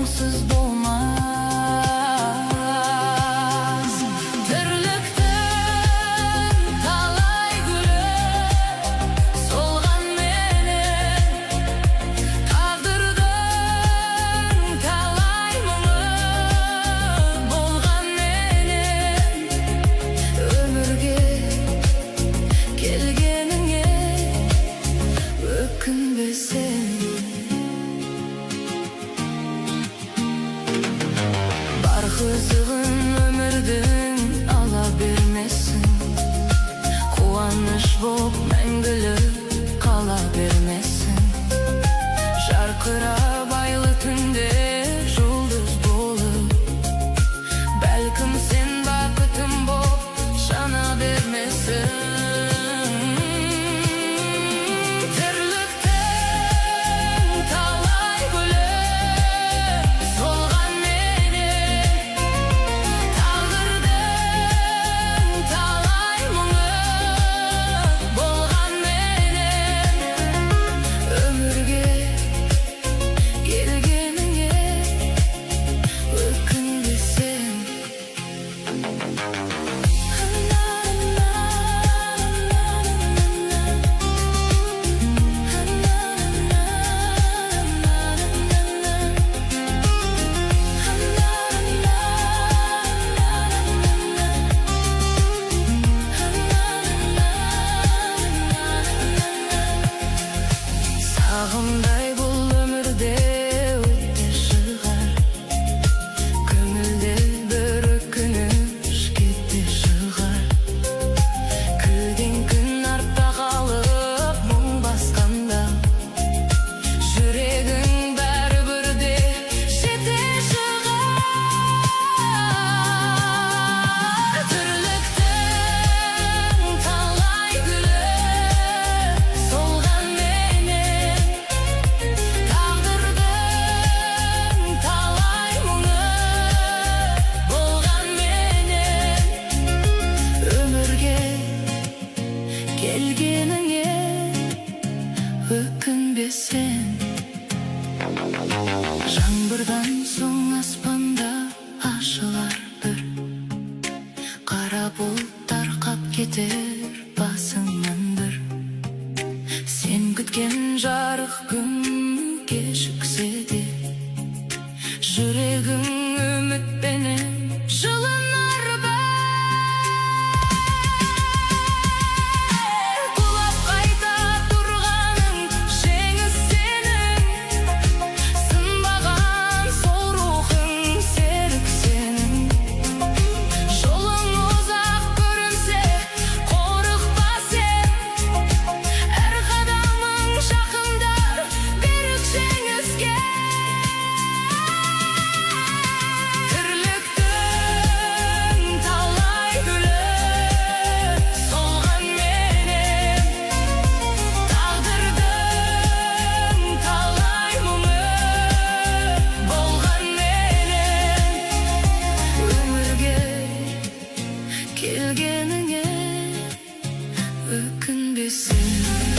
Onsuz dolmaz. Tırlıktın talay gülü solgan menen, tağdırdın talay muңu bolgan menen. Ömürge kelgeniňe ökünbesen. Bar kızığın ömürdün ala bermesin, kuvanış bolup мәңгілік kala bermesin. Жарқырап айлы түнде жұлдыз болып, бәлкім сен бақытым боп жана бермесін. Sağımday бұл өмірде өтте шығар, көңілде бір өкініш кетте шығар. Күлген күн артта қалып мұң басқанда, жүрегің бәрібір де жете шығар. Тірліктің талай гүлі солған мenen, тағдырдың талай мұңы болған менен. Өмірге келгеніңе өкінбесен. Жаңбырдан соң аспанда ашылар бір қара бұлт тарқап кетер басыңнан бір. Сен күткен жарық күн кешіксе де, жүрегің үмітпенен жылынар ба. Құлап қайта тұрғаның жеңіс сенің, сынбаған сол рухың серік сенің. Жолың ұзақ көрінсе қорықпа сен, әр қадамың жақындар берік жеңіске. Тірліктің талай гүлі солған менен, тағдырдың талай мұңы болған менен. Өмірге келгеніңе өкінбесін.